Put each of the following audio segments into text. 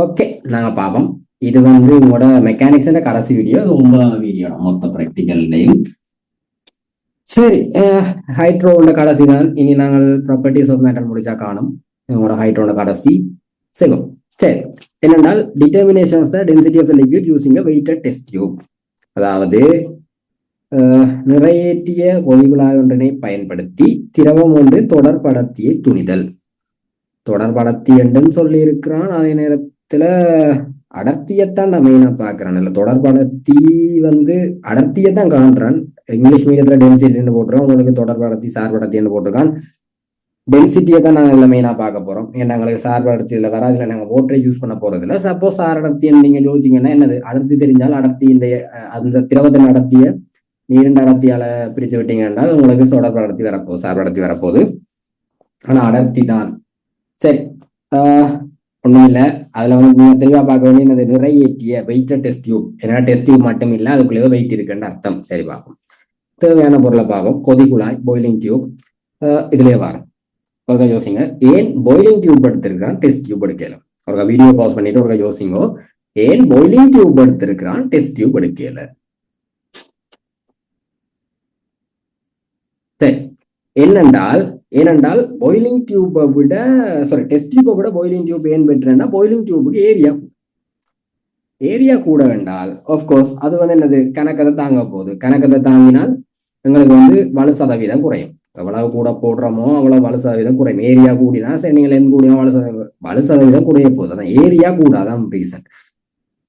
Okay, நாங்க பாப்போம். இது வந்து உங்களோட மெக்கானிக்ஸ் கடைசி வீடியோ, இது 9வது வீடியோ மொத்த ப்ராக்டிகல்லையும். சரி, ஹைட்ரோட கடைசி தான். இனி நாங்கள் ப்ராப்பர்ட்டிஸ் ஆஃப் மேட்டர் முடிச்சா காணும் உங்களோட ஹைட்ரோட கடைசி செய்வோம். சரி, என்னென்றால் determination of the density of the liquid using a weighted test tube. அதாவது நிறைவேற்றிய ஒளிகுழாய் ஒன்றினை பயன்படுத்தி திரவம் ஒன்று தொடர்படர்த்தியை துணிதல். தொடர்படர்த்தி என்றும் சொல்லி இருக்கிறான். அதே நேரத்துல அடர்த்தியத்தான் நான் மெயினா பாக்குறேன். இல்ல தொடர்படர்த்தி வந்து அடர்த்தியத்தான் காண்றான். இங்கிலீஷ் மீடியத்துல டென்சிட்டின்னு போட்டுருக்கோம், உங்களுக்கு தொடர்படர்த்தி சார்படர்த்தின்னு போட்டிருக்கான். டென்சிட்டியை தான் நாங்கள் இல்லை மெயினாக பார்க்க போகிறோம். ஏன்னா எங்களுக்கு சார்படர்த்தியில் வராதுல, நாங்கள் ஓட்டரை யூஸ் பண்ண போகிறது இல்லை. சப்போஸ் சாரடர்த்தின்னு நீங்கள் யோசிச்சிங்கன்னா என்னது, அடர்த்தி தெரிஞ்சால் அடர்த்தி இந்த அந்த திரவத்தின் அடர்த்தியை நீரின் அடர்த்தியால பிரித்து விட்டீங்கன்னா உங்களுக்கு தொடர்படர்த்தி வரப்போகுது, சார்படர்த்தி வரப்போகுது. ஆனால் அடர்த்தி தான். சரி, ஒன்றும் இல்லை. அதில் வந்து நீங்கள் தெளிவாக பார்க்க வேண்டியது நிறைவேற்றிய வெயிட்டட் டெஸ்ட் டியூப். ஏன்னா டெஸ்ட் டியூப் மட்டும் இல்லை, அதுக்குள்ளேயே வெயிட் இருக்குன்னு அர்த்தம். சரி, பார்ப்போம். தேவையான பொருளை பார்ப்போம். கொதிக்குழாய், பாய்லிங் டியூப், இதுலேயே வரும். ஒரு யோசிங்க, ஏன் பாய்லிங் டியூப் எடுத்திருக்கிறான் டெஸ்ட் டியூப் எடுக்கல? ஒரு வீடியோ பாஸ் பண்ணிட்டு ஒரு யோசிங்கோ, ஏன் பாய்லிங் டியூப் எடுத்திருக்கிறான் டெஸ்ட் டியூப் எடுக்கல? சரி, ஏனென்றால் பாய்லிங் டியூப்பை விட டெஸ்ட் டியூப்பை விட பாய்லிங் டியூப் ஏன் பெற்றா, பாய்லிங் டியூபுக்கு ஏரியா கூட என்றால் ஆஃப்கோர்ஸ் அது வந்து என்னது, கணக்கத்தை தாங்க போகுது. கணக்கத்தை தாங்கினால் எங்களுக்கு வந்து வலு சதவீதம் குறையும். எவ்வளவு கூட போடுறோமோ அவ்வளவு வலு சதவீதம் குறையும். ஏரியா கூடினா சரி, நீங்கள் எந்த கூடினா வலு சதவீதம் குறைய போகுது. அதான் ஏரியா கூடாதான் ரீசன்.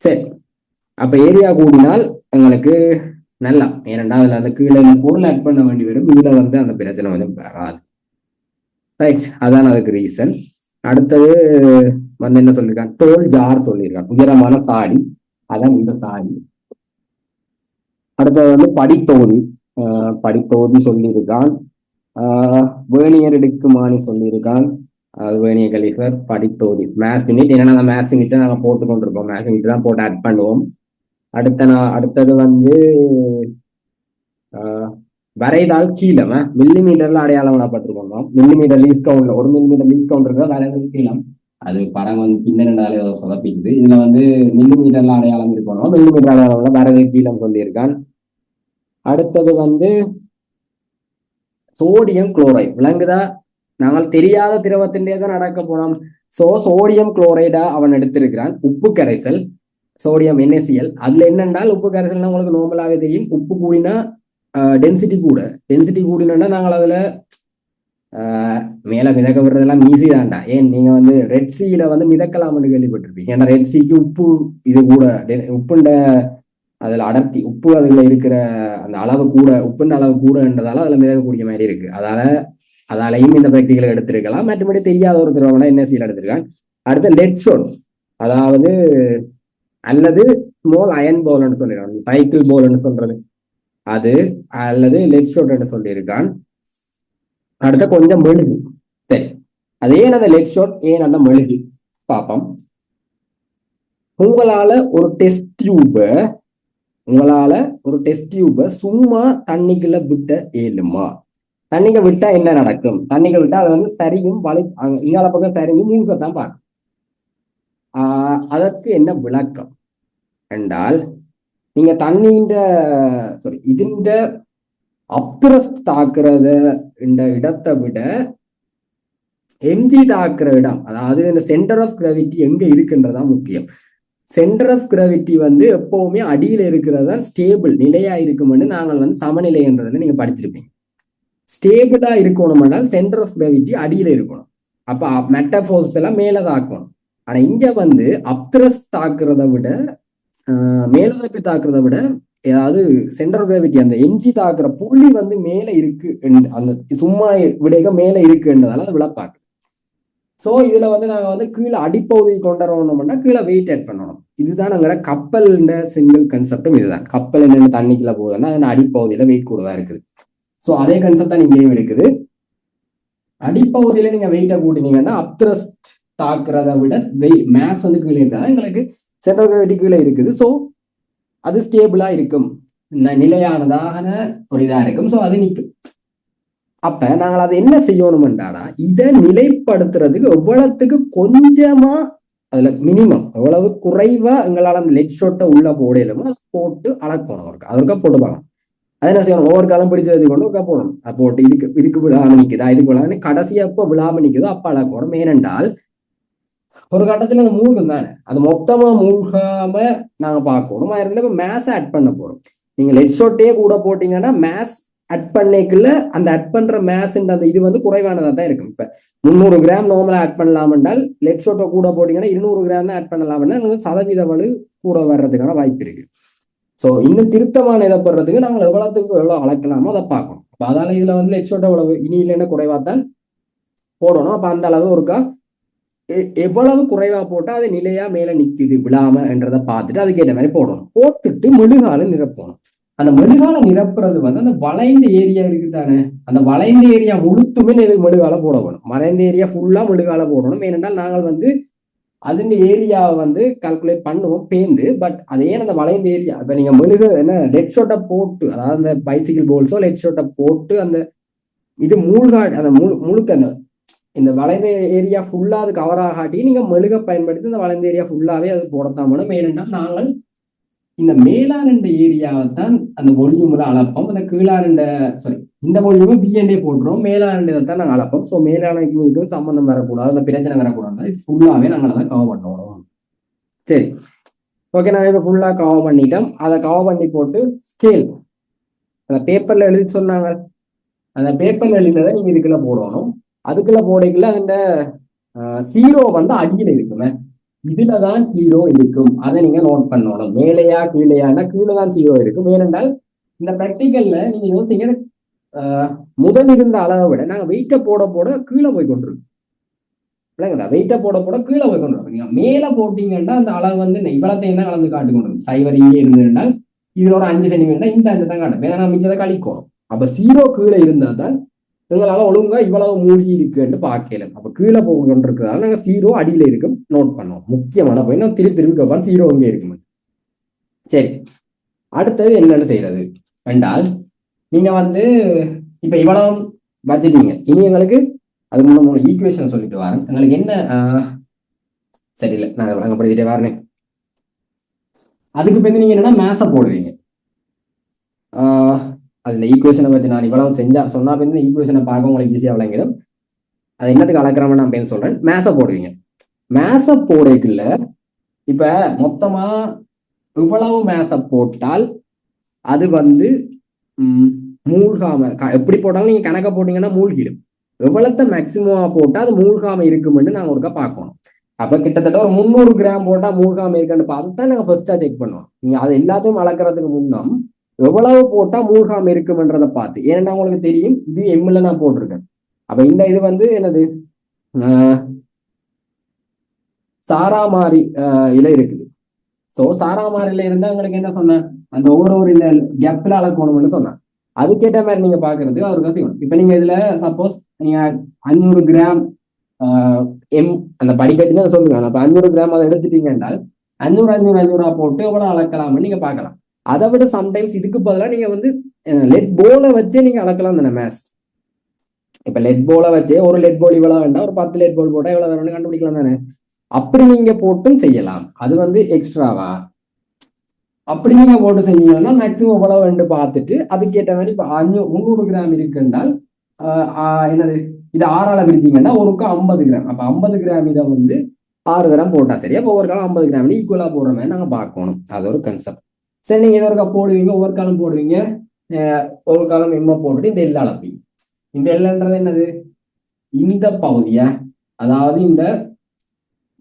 சரி, அப்ப ஏரியா கூடினால் எங்களுக்கு நல்லா, ஏனெண்டா அதுல அந்த கீழே பொருள் ஆட் பண்ண வேண்டி வரும். இதுல வந்து அந்த பிரச்சனை வந்து வராது. ரைட், அதான் அதுக்கு ரீசன். அடுத்தது வந்து என்ன சொல்லியிருக்கான், டோல் ஜார் சொல்லியிருக்கான், உயரமான சாடி. அதான் இந்த சாடி. அடுத்தது வந்து படித்தோதி சொல்லியிருக்கான். வேணியர் எடுக்குமானி சொல்லியிருக்கான். அது வேணிய கலிஃபர், படித்தோதி, மேத்ஸ் யூனிட். ஏன்னா நாங்கள் மேத்ஸ் யூனிட்டை நாங்கள் போட்டு கொண்டிருக்கோம். மேத்ஸ் யூனிட் தான் போட்டு ஆட் பண்ணுவோம். அடுத்தது வந்து வரைதால் கீழே மில்லி மீட்டர்ல அடையாளம் விடப்பட்டிருக்கோம். மில்லி மீட்டர் லீஸ் கவுண்ட்ல 1 மில்லிமீட்டர் லீஸ் கவுண்ட் இருக்கிற வரைதால் கீழம். அது படம் வந்து பின்னண்டாலே சொதப்பிக்குது. இதுல வந்து மில்லி மீட்டர்ல அடையாளம் இருக்கணும். மில்லி மீட்டர் அடையாளம் வரைதால் கீழம் சொல்லியிருக்கான். அடுத்தது வந்து சோடியம் குளோரைடு. விளங்குதா? நாங்கள் தெரியாத திரவத்தின்றே தான் நடக்க போனோம். சோடியம் குளோரைடா அவன் எடுத்திருக்கிறான். உப்பு கரைசல், சோடியம் NaCl. அதுல என்னென்றால் உப்பு கரைசல்னா உங்களுக்கு நார்மலாவே தெரியும். உப்பு கூடினா டென்சிட்டி கூடினா நாங்கள் அதுல மேல மிதக்க விடுறதெல்லாம் ஈஸி தான்டா. ஏன் நீங்க வந்து ரெட் சீல வந்து மிதக்கலாம்னு கேள்விப்பட்டிருப்பீங்க. ஏன்னா ரெட் சீக்கு உப்பு இது கூட, உப்புண்ட அதுல அடர்த்தி, உப்பு அதுல இருக்கிற அந்த அளவு கூட, உப்புன்ற அளவு கூடன்றதால அதுல மிதக்கக்கூடிய மாதிரி இருக்கு. அதாலையும் இந்த பிராக்டிகலை எடுத்திருக்கலாம். மற்றபடி தெரியாத ஒரு திரவம்னா NaCl எடுத்திருக்காங்க. அடுத்து லெட் ஷோட்ஸ், அதாவது அல்லது ஸ்மால் அயன் போல்னு சொல்லிருக்காங்க, சைக்கிள் போல்னு சொல்றது அது, அல்லது லெட் ஷோட் சொல்லியிருக்கான். அடுத்த கொஞ்சம் மெழுகு. சரி, அது ஏன் அந்த லெட் ஷோட், ஏன் அந்த மெழுகு பாப்போம். உங்களால ஒரு டெஸ்ட் டியூப சும்மா தண்ணிக்குள்ள விட்ட ஏழுமா? தண்ணிக்கு விட்டா என்ன நடக்கும்? தண்ணிக்கு விட்டா அது வந்து சரியும் இங்கால பக்கம் சரியும் மூங்கத்தான் பார்க்கும். அதற்கு என்ன விளக்கம் என்றால், நீங்க இதுண்ட அப்ரஸ் தாக்குறத இந்த இடத்தை விட எம்ஜி தாக்குற இடம், அதாவது இந்த சென்டர் ஆஃப் கிராவிட்டி எங்க இருக்குன்றதான் முக்கியம். சென்டர் ஆஃப் கிராவிட்டி வந்து எப்பவுமே அடியில இருக்கிறது தான் ஸ்டேபிள், நிலையா இருக்கும்னு நாங்கள் வந்து சமநிலைன்றதுல நீங்க படிச்சிருப்பீங்க. ஸ்டேபிளா இருக்கணும்னால் சென்டர் ஆஃப் கிராவிட்டி அடியில இருக்கணும். அப்ப மெட்டபோர்ஸ் எல்லாம் மேல தாக்கணும். ஆனா இங்க வந்து அப்ரஸ் தாக்குறத விட, மேலதப்பி தாக்குறத விட, ஏதாவது சென்டர் ஆஃப் கிராவிட்டி அந்த எம்ஜி தாக்குற புள்ளி வந்து மேல இருக்கு, அந்த சும்மா விடைக மேல இருக்குன்றதால அது விழப்பாக்கு. ஸோ இதுல வந்து நாங்கள் வந்து கீழே அடிப்பகுதி கொண்டு வரணும்னா கீழே வெயிட் ஆட் பண்ணணும். இதுதான் நாங்களோட கப்பல் சிங்கிள் கன்செப்டும் இதுதான். கப்பல் என்னென்ன தண்ணிக்குள்ள போகுதுன்னா அது அடிப்பகுதியில வெயிட் கூடவா இருக்குது. ஸோ அதே கன்செப்ட் தான் இங்கேயும் இருக்குது. அடிப்பகுதியில நீங்க வெயிட்டை கூட்டினீங்கன்னா அப்த்ரஸ்ட் தாக்குறத விட மேஸ் வந்து கீழே இருந்தாலும் எங்களுக்கு சென்ட்ரல் கிராவிட்டி கீழே இருக்குது. ஸோ அது ஸ்டேபிளா இருக்கும், நிலையானதான ஒரு இதா இருக்கும். ஸோ அது நிற்கும். அப்ப நாங்கள் அதை என்ன செய்யணும்டாடா, இதை நிலைப்படுத்துறதுக்கு எவ்வளவுக்கு கொஞ்சமா அதுல மினிமம் எவ்வளவு குறைவா எங்களால் அந்த லெட் ஷோட்டை உள்ள போடலுமோ அதை போட்டு அளக்கணும். அவருக்கு அதற்கா போட்டுப்பாங்க. அதை என்ன செய்யணும், ஒவ்வொரு காலம் பிடிச்சு வச்சுக்கொண்டு ஒருக்கா போடணும். போட்டு இதுக்கு விழாம நிக்குதா, இதுக்கு விழாம கடைசியா எப்போ விழாம நிக்குதோ அப்ப அளக்கணும். ஏனென்றால் ஒரு கட்டத்துல அது மூழ்கும் தானே, அது மொத்தமா மூழ்காம நாங்க பார்க்கணும். இருந்தா இப்ப மேஸ் ஆட் பண்ண போறோம். நீங்க லெட் ஷோட்டையே கூட போட்டீங்கன்னா மேஸ் அட் பண்ணிக்கல அந்த அட் பண்ற மேஸ் அந்த இது வந்து குறைவானதா தான் இருக்கும். இப்ப 300 கிராம் நார்மலா ஆட் பண்ணலாம் என்றால் லெட் ஷோட்டை கூட போட்டீங்கன்னா 200 கிராம் தான் ஆட் பண்ணலாம். சதவீத வலு கூட வர்றதுக்கான வாய்ப்பு இருக்கு. ஸோ இன்னும் திருத்தமான இதை போடுறதுக்கு நாங்கள் எவ்வளவுக்கு எவ்வளவு அளக்கலாமோ அதை பார்க்கணும். அதால இதுல வந்து லெட் ஷோட்டை எவ்வளவு இனி இல்லைன்னா குறைவாத்தான் போடணும். அப்ப அந்த அளவு ஒருக்கா எவ்வளவு குறைவா போட்டா அது நிலையா மேல நிக்குது விழாம என்றதை பார்த்துட்டு அதுக்கேற்ற மாதிரி போடணும். போட்டுட்டு மெழுகால நிரப்பணும். அந்த மெழுகால நிரப்புறது வந்து அந்த வளைந்த ஏரியா இருக்குதானே, அந்த வளைந்த ஏரியா முழுத்துமே மெழுகால போட வேணும். வளைந்த ஏரியா ஃபுல்லா மெழுகால போடணும். ஏனென்றால் நாங்கள் வந்து அதுங்க ஏரியாவை வந்து கால்குலேட் பண்ணுவோம் பேந்து. பட் அதே அந்த வளைந்த ஏரியா இப்ப நீங்க மெழுகு என்ன லெட் ஷோட்டை போட்டு, அதாவது அந்த பைசிக்கிள் போல்ஸோ லெட் ஷோட்டை போட்டு அந்த இது மூழ்காடு அந்த முழுக்க அந்த இந்த வளைந்த ஏரியா ஃபுல்லா அது கவர் ஆகாட்டி நீங்க மெழுக பயன்படுத்தி இந்த வளைந்த ஏரியா ஃபுல்லாவே அது போடத்தான் வேணும். ஏனென்றால் நாங்கள் இந்த மேலாண்ட ஏரியாவை தான் அந்த ஒளியுமுல அளப்போம். அந்த கீழாண்ட இந்த ஒளியுமே பிஎன்டே போட்டுரும், மேலாண்டதை தான் நாங்கள் அளப்போம். ஸோ மேலாண்மைக்கு சம்பந்தம் வரக்கூடாது, அந்த பிரச்சனை வரக்கூடாது. இது ஃபுல்லாவே நாங்கள் அதை கவர் பண்ணுவோம். சரி, ஓகே. நான் இப்போ ஃபுல்லா கவர் பண்ணிட்டோம். அதை கவர் பண்ணி போட்டு ஸ்கேல் அந்த பேப்பர்ல எழுதி சொன்னாங்க, அந்த பேப்பர்ல எழுதினதை நீங்க இதுக்குள்ள போடணும். அதுக்குள்ள போடைக்குள்ள அந்த 0 வந்து அடியில் இருக்குமே, இதுலதான் 0 இருக்கும். அதை நீங்க நோட் பண்ணணும். மேலையா கீழையானா கீழே தான் 0 இருக்கும். ஏனென்றால் இந்த ப்ராக்டிக்கல்ல நீங்க யோசிங்க, முதல் இருந்த அளவை விட நாங்க வெயிட்டை போட போட கீழே போய் கொண்டிருக்கோம். வெயிட்டை போட போட கீழே போய் கொண்டிருக்கோம். நீங்க மேல போட்டீங்கன்னா அந்த அளவு வந்து இவ்வளத்தையும் தான் கலந்து காட்டு கொண்டிருக்கும். சைவர் இங்கே இருந்திருந்தால் இதுல ஒரு 5 சென்டிமீட்டர் இந்த 5 தான் காட்டும். வேணா மிச்சத்தை கழிக்கும். அப்ப 0 கீழே இருந்தா தான் எங்களால ஒழுங்கா இவ்வளவு மூழ்கி இருக்குன்னு பார்க்கல. அப்ப கீழே போய் கொண்டிருக்கிறதால நாங்க 0 அடியில இருக்கும் நோட் பண்ணோம். முக்கியமான போய் நான் திருப்பி கேட்பான் 0 இங்கே இருக்கும். சரி, அடுத்தது என்னன்னு செய்யறது என்றால், நீங்க வந்து இப்ப இவ்வளவு வச்சுட்டீங்க. இனி எங்களுக்கு அது மூணு ஈக்குவேஷன் சொல்லிட்டு வரேன். எங்களுக்கு என்ன சரியில்லை, நாங்கள் அங்க படிச்சுட்டே வரேன். அதுக்கு பிறகு நீங்க என்னன்னா மேச போடுவீங்க. அது இந்த ஈக்குவேஷனை வச்சு நான் இவ்வளவு செஞ்சா சொன்னா பிறகு ஈக்குவேஷனை பார்க்க உங்களுக்கு ஈஸியா விளங்கிடும். அது என்னத்துக்கு அளக்கிறோம்னு நான் பேர் சொல்றேன். மேச போடுவீங்க. மேச போடுறதுக்குள்ள இப்ப மொத்தமா இவ்வளவு மேச போட்டால் அது வந்து மூழ்காம எப்படி போட்டாலும் நீங்க கணக்க போட்டீங்கன்னா மூழ்கிடும். எவ்வளத்த மேக்சிமமா போட்டா அது மூழ்காம இருக்கும்னு நாங்க ஒருக்கா பார்க்கணும். அப்ப கிட்டத்தட்ட ஒரு 300 கிராம் போட்டா மூழ்காம இருக்குன்னு பார்த்துதான் நாங்க ஃபர்ஸ்டா செக் பண்ணுவோம். நீங்க அது எல்லாத்தையும் அளக்கிறதுக்கு முன்னம் எவ்வளவு போட்டா மூழ்காம இருக்கும்ன்றதை பார்த்து, ஏன்னா உங்களுக்கு தெரியும் இது எம்ல நான் போட்டிருக்கேன். அப்ப இந்த இது வந்து என்னது சாராமாரி இல இருக்குது. ஸோ சாராமாரில இருந்தா உங்களுக்கு என்ன சொன்னேன், அந்த ஒவ்வொரு இந்த கேப்ல அளக்கணும்னு சொன்னேன். அதுக்கேற்ற மாதிரி நீங்க பாக்குறது அவருக்கு செய்யணும். இப்ப நீங்க இதுல சப்போஸ் நீங்க 500 கிராம் எம் அந்த படிக்கட்டுன்னு சொல்லுங்க. அப்ப 500 கிராம் அதை எடுத்துட்டீங்க என்றால் 500 போட்டு எவ்வளவு அளக்கலாம்னு நீங்க பார்க்கலாம். அதை விட சம்டைம்ஸ் இதுக்கு பதிலாக நீங்க வந்து லெட் போலை வச்சே நீங்க அளக்கலாம் தானே மேத்ஸ். இப்ப லெட் போலை வச்சே ஒரு லெட் போல் இவ்வளவு வேண்டாம், ஒரு 10 லெட் போல் போட்டா இவ்வளவு வேணும்னு கண்டுபிடிக்கலாம் தானே. அப்படி நீங்க போட்டும் செய்யலாம். அது வந்து எக்ஸ்ட்ராவா அப்படி நீங்க போட்டு செஞ்சீங்கன்னா மேக்சிமம் எவ்வளவு வேண்டு பார்த்துட்டு அதுக்கேற்ற மாதிரி இப்ப 300 கிராம் இருக்குன்றால் என்னது இது 6ஆல பிரிச்சிங்கன்னா ஒருக்கா 50 கிராம். அப்ப 50 கிராம் இதை வந்து 6 கிராம் போட்டா சரி. அப்போ ஒவ்வொரு காலம் 50 கிராம் ஈக்குவலா போடுற மாதிரி நாங்க பார்க்கணும். அது ஒரு கன்செப்ட். சரி, நீங்க இதை ஒருக்கா போடுவீங்க, ஒவ்வொரு காலம் போடுவீங்க, ஒரு காலம் எம்ம போட்டுட்டு இந்த எல்லை அளப்பீங்க. இந்த எல்லைன்றது என்னது, இந்த பகுதிய அதாவது இந்த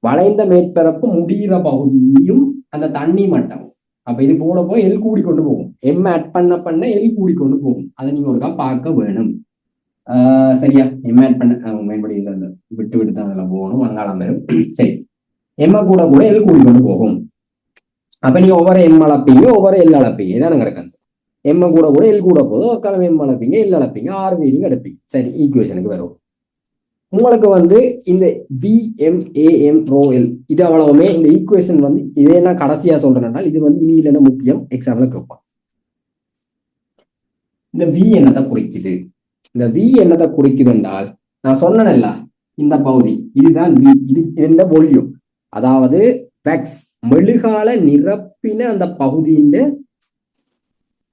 வளைந்த மேற்பரப்பு முடிகிற பகுதியும் அந்த தண்ணி மட்டம். அப்ப இது போட போய் எல் கூடி கொண்டு போகும். எம் ஆட் பண்ண எல் கூடி கொண்டு போகும். அதை நீங்க ஒருக்கா பார்க்க வேணும். சரியா, எம் ஆட் பண்ண மேம்படி விட்டு தான் அதில் போகணும், வங்காளம் வரும். சரி, எம்ம கூட எல் கூடி கொண்டு போகும். அப்ப நீங்க ஒவ்வொரு எம் அளப்பீங்க, ஒவ்வொரு எல் அளப்பீங்க. இதான் கிடக்கு. எம்ம கூட எல் கூட போதும், ஒரு காலம் எம் அளப்பீங்க, எல் அளப்பீங்க, 6 ரீடிங் எடுப்பீங்க. சரி, ஈக்குவேஷனுக்கு வரும். உங்களுக்கு வந்து இந்த VMAM ρL இது அவ்வளவுமே இந்த ஈக்குவேஷன் வந்து இதே நான் கடைசியா சொல்றேன்னா இது வந்து இனி இல்லைன்னா முக்கியம், எக்ஸாம்ல கேட்பான். இந்த V என்னத்தை குறிக்குது, இந்த வி என்னதை குறிக்குது என்றால் நான் சொன்னேன்ல இந்த பகுதி இதுதான் வி, இது இந்த வால்யூம், அதாவது வேக்ஸ் மெழுகால நிரப்பின அந்த பகுதியின்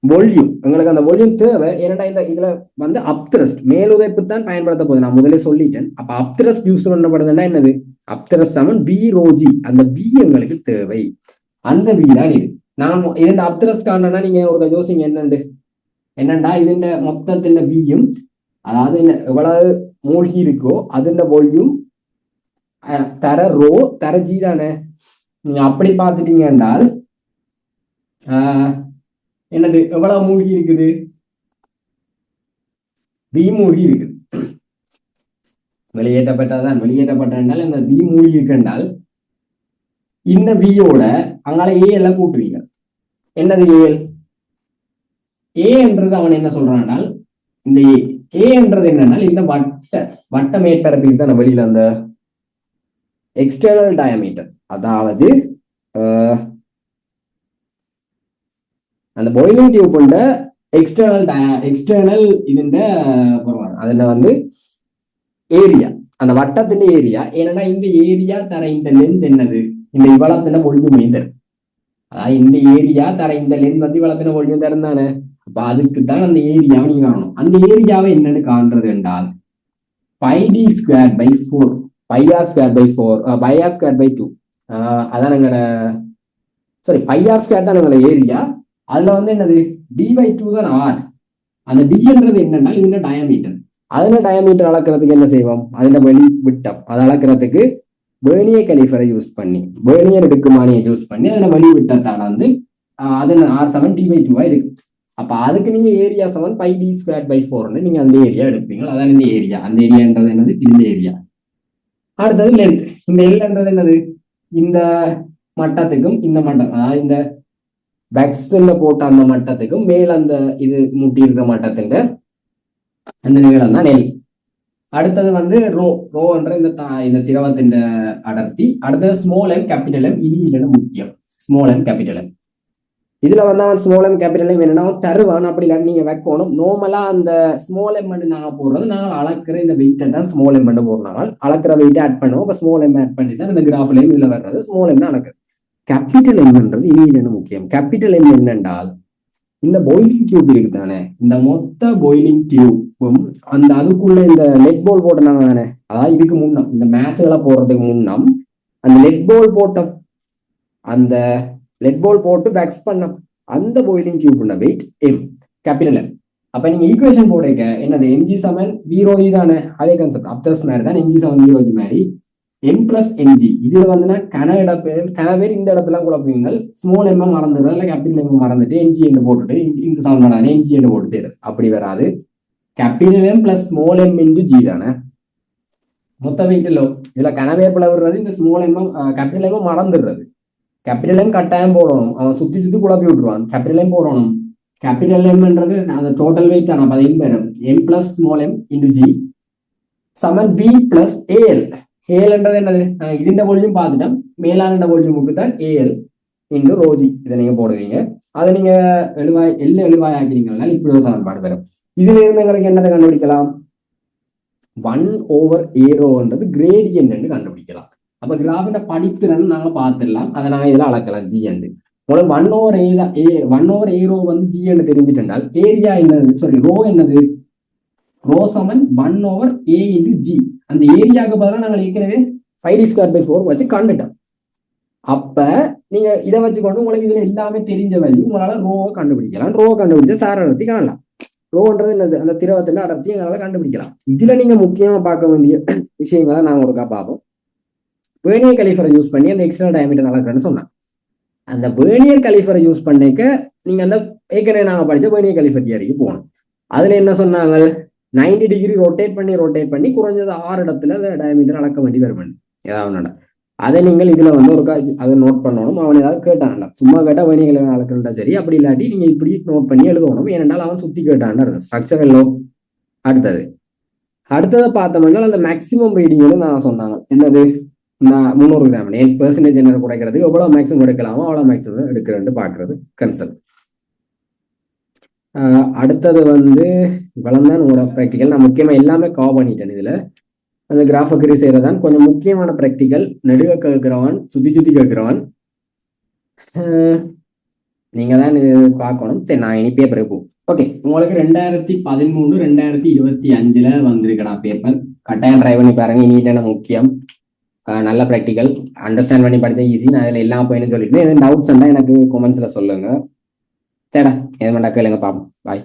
வால்யூம். எங்களுக்கு அந்த வால்யூம் தேவை. ஏன்னா இந்த இதுல வந்து அப்த்ரஸ்ட் மேலுதைப்பு தான் பயன்படுத்த போகுது, நான் முதலே சொல்லிட்டேன். அப்ப அப்த்ரஸ்ட் யூஸ் பண்ணப்படுதுன்னா என்னது, அப்த்ரஸ்ட் சமன் வி ரோஜி, அந்த வி எங்களுக்கு தேவை. அந்த வி தான் இது. நான் இரண்டு அப்த்ரஸ்ட் காண்டனா நீங்க ஒரு யோசிங்க என்னண்டா இதுண்ட மொத்தத்தின் வியும், அதாவது எவ்வளவு மூழ்கி இருக்கோ அதுண்ட வால்யூம் தர ரோ தர ஜி தானே. நீங்க அப்படி பார்த்துட்டீங்க என்றால் என்னது எவ்வளவு மூழ்கி இருக்குது, வி மூழ்கி இருக்குது. வெளியேற்றப்பட்டதான் வெளியேற்றப்பட்டால் இந்த வி மூழ்கி இருக்குன்றால் இந்த வியோட அங்கால ஏ எல்லாம் கூட்டுவீங்க. என்னது ஏ என்றது அவன் என்ன சொல்றான்னால் இந்த ஏ என்றது என்னன்னால் இந்த வட்ட மேற்பரப்பில் தான் வெளியில அந்த எக்ஸ்டர்னல் டயமீட்டர், அதாவது அந்த பாயிலிங் டியூப் எக்ஸ்டர்னல் இதுண்ட அதுல வந்து ஏரியா, அந்த வட்டத்தின் ஏரியா. ஏன்னா இந்த ஏரியா தர இந்த லென்த் என்னது, இந்த இவ்வளத்தின வால்யூம் மீட்டர், அதாவது இந்த ஏரியா தர இந்த லென்த் வந்து இவ்வளத்தின வால்யூம் தரம் தானே. அப்ப அதுக்கு தான் அந்த ஏரியாவை நீங்க காணணும். அந்த ஏரியாவை என்னன்னு காண்றது என்றால் πd square by 4 πr square by 4 πr square by 2, அதான் எங்களோட சாரி πr ஸ்கொயர் தான் எங்களோட ஏரியா. அதுல வந்து என்னது d/2 தான் r. அந்த d என்றது என்னன்னா இதுல டயாமீட்டர். அதுல டயாமீட்டர் அளக்கிறதுக்கு என்ன செய்வோம், அதுல வெளி விட்டம் அதை அளக்கிறதுக்கு பேர்னியர் கலிஃபரை யூஸ் பண்ணி, பேர்னியர் எடுக்குமானியை யூஸ் பண்ணி அதுல வெளி விட்டத்தால வந்து அது r சமன் d/2 இருக்கு. அப்ப அதுக்கு நீங்க area Saman πd square by 4 நீங்க அந்த ஏரியா எடுப்பீங்க. அதான் இந்த ஏரியா. அந்த ஏரியான்றது என்னது, இந்த ஏரியா. அடுத்தது லென்த். இந்த எல்ன்றது என்னது, இந்த மட்டத்துக்கும் இந்த மட்டம், அதாவது இந்த பேக்ஸ்ல போட்ட அந்த மட்டத்துக்கும் மேல அந்த இது முட்டி இருக்கிற மட்டத்துக்கு அந்த நீளம் தான் நெல். அடுத்தது வந்து ரோ என்ற இந்த திரவத்தின் அடர்த்தி. அடுத்தது ஸ்மால் எம் கேபிட்டல் எம், இனி இல்லைன்னு முக்கியம் ஸ்மால் எம் கேபிட்டல் எம். இதுல வந்து அவன் ஸ்மால் எம் கேபிட்டல் எம் என்னன்னா அவன் தருவான், அப்படி இல்லை நீங்க வைக்கணும். நார்மலா அந்த ஸ்மால் எம் நாங்க போடுறது, நாங்கள் அளக்குற இந்த வெயிட்டை தான் ஸ்மால் எம் போடுறாங்க. அளக்குற வெயிட்டை ஆட் பண்ணுவோம். இப்போ ஸ்மால் எம் ஆட் பண்ணி தான் இந்த கிராஃப்லையும் இதுல வர்றது ஸ்மால் எம் அளக்குறது. கேபிட்டல் எம்ன்றது இனி இல்லைன்னு முக்கியம். கேபிட்டல் எம் என்னென்றால் இந்த பாயிலிங் டியூப் இருக்கு தானே, இந்த மொத்த பாயிலிங் டியூப்பும் அந்த அதுக்குள்ள இந்த லெட் பால் போட்டனாங்க தானே, அதாவது இதுக்கு முன்னம் இந்த மேசுகளை போடுறதுக்கு முன்னம் அந்த லெட் பால் போட்டோம், அந்த லெட் பால் போட்டு வேக்ஸ் பண்ணோம், அந்த boiling tube weight M capital M. அப்ப நீங்க ஈக்குவேஷன் போடுங்க என்னது, எம்ஜி சமன் வீரோஜி தானே, அதே கான்செப்ட் அப்தர்ஸ் மாதிரி தான். எம்ஜி சமன் வீரோஜி மாதிரி எம் பிளஸ் எம்ஜி. இதுல வந்துன்னா கன பேர் இந்த இடத்துல குழப்பீங்க. ஸ்மால் எம் மறந்துடுறது, இல்லை கேபிட்டல் எம் மறந்துட்டு எம்ஜி என்று போட்டுட்டு இந்த சமன்பாடு எம்ஜி என்று போட்டு செய்யறது. அப்படி வராது. Capital M plus small M into G தானே மொத்த வெயிட்டிலோ. இதுல கனவேர் பிளவுறது இந்த ஸ்மால் எம் கேபிட்டல் எம் மறந்துடுறது. கேபிட்டல் எம் கட்டாயம் போடணும், அவன் சுத்தி குழப்பி விட்டுருவான். கேபிட்டல் எம் போடணும். கேபிட்டல் எம்ன்றது அந்த டோட்டல் வெயிட் தான். அப்ப எம் பெறும் M plus small M into G சமன் வி பிளஸ் ஏஎல். ஏஎல்ன்றது என்னது, இதுண்ட வால்யூம் பார்த்துட்டோம், மேலான வால்யூமுக்கு தான் ஏஎல் இன்டு ரோஜி. இதை நீங்க போடுவீங்க. அதை நீங்க எழுவாய் ஆக்கிறீங்கன்னா இப்படி ஒரு சமன்பாடு பெறும். இதுல இருந்து எங்களுக்கு என்னதை கண்டுபிடிக்கலாம், 1/A⍴ கிரேடியன்ட் கண்டுபிடிக்கலாம். அப்ப கிராஃபின படித்திறன் நாங்க பார்த்துடலாம், அதை நாங்க இதுல அளக்கலாம் ஜி என்று. உங்களுக்கு 1/A⍴ வந்து ஜி என்று தெரிஞ்சுட்டால் ஏரியா என்னது, சாரி ரோ என்னது, ரோ சமன் 1/A இன்டு ஜி. அந்த ஏரியாவுக்கு பதிலாக நாங்கள் ஏற்கனவே πd ஸ்கொயர் பை 4 வச்சு கண்டுட்டோம். அப்ப நீங்க இதை வச்சுக்கொண்டு உங்களுக்கு இதுல எல்லாமே தெரிஞ்ச வேல்யூ உங்களால ரோவை கண்டுபிடிக்கலாம். ரோவை கண்டுபிடிச்சா சார் அடர்த்தி காணலாம். ரோன்றது என்னது, அந்த திரவத்தின் அடர்த்தி எங்களால கண்டுபிடிக்கலாம். இதுல நீங்க முக்கியமா பார்க்க வேண்டிய விஷயங்களை நாங்க ஒருக்கா பார்ப்போம். பேர்னியர் கலிஃபரை யூஸ் பண்ணி அந்த எக்ஸ்டர்னல் டயாமீட்டர் அளக்குறேன்னு சொன்னாங்க. அந்த பேர்னியர் கலிஃபரை யூஸ் பண்ணிக்க நீங்க அந்த ஏற்கனவே நாங்க படிச்ச பேர்னியர் கலிஃபர் தியரிக்கு போகணும். அதுல என்ன சொன்னாங்க, 90 டிகிரி ரொட்டேட் பண்ணி குறைஞ்சது 6 இடத்துல அந்த டயாமீட்டர் அளக்க வேண்டி வரும் ஏதாவது. அதை நீங்கள் இதுல வந்து ஒரு அதை நோட் பண்ணணும். அவன் ஏதாவது கேட்டான்டா, சும்மா கேட்டா வேணிகளை அளக்கணும்டா சரி, அப்படி இல்லாட்டி நீங்க இப்படி நோட் பண்ணி எழுதணும். ஏனென்றால் அவன் சுத்தி கேட்டான்டா ஸ்ட்ரக்சர் எல்லாம். அடுத்ததை பார்த்தோம்னா அந்த மேக்சிமம் ரீடிங்னு நான் சொன்னாங்க என்னது, 300 கிராம் 8% என்ன குறைக்கிறதுக்கு எவ்வளவு மேக்சிமம் எடுக்கலாமோ அவ்வளவு மேக்சிமம் எடுக்கிறேன்னு பாக்குறது கன்செப்ட். அடுத்தது வந்து இவ்வளவுதான் உங்களோட ப்ராக்டிக்கல். நான் முக்கியமாக எல்லாமே கவர் பண்ணிட்டேன். இதில் அந்த கிராஃபக்கரி செய்கிறதான் கொஞ்சம் முக்கியமான ப்ராக்டிக்கல். நெடுக கேட்குறவன் சுற்றி சுற்றி கேட்குறவன் நீங்கள் தான் இது பார்க்கணும். சரி, நான் இனி பேப்பர் போ. ஓகே, உங்களுக்கு 2013 2025 வந்திருக்கடா பேப்பர். கட்டாயம் ட்ரை பண்ணி பாருங்க. இனி என்ன முக்கியம், நல்ல ப்ராக்டிக்கல், அண்டர்ஸ்டாண்ட் பண்ணி படித்தா ஈஸி. நான் இதில் எல்லாம் போயின்னு சொல்லிட்டு எதுவும் டவுட்ஸ் இருந்தால் எனக்கு கமெண்ட்ஸில் சொல்லுங்கள். சரிடா, எது வேண்டாம் கேளுங்க, பார்ப்போம். பாய்.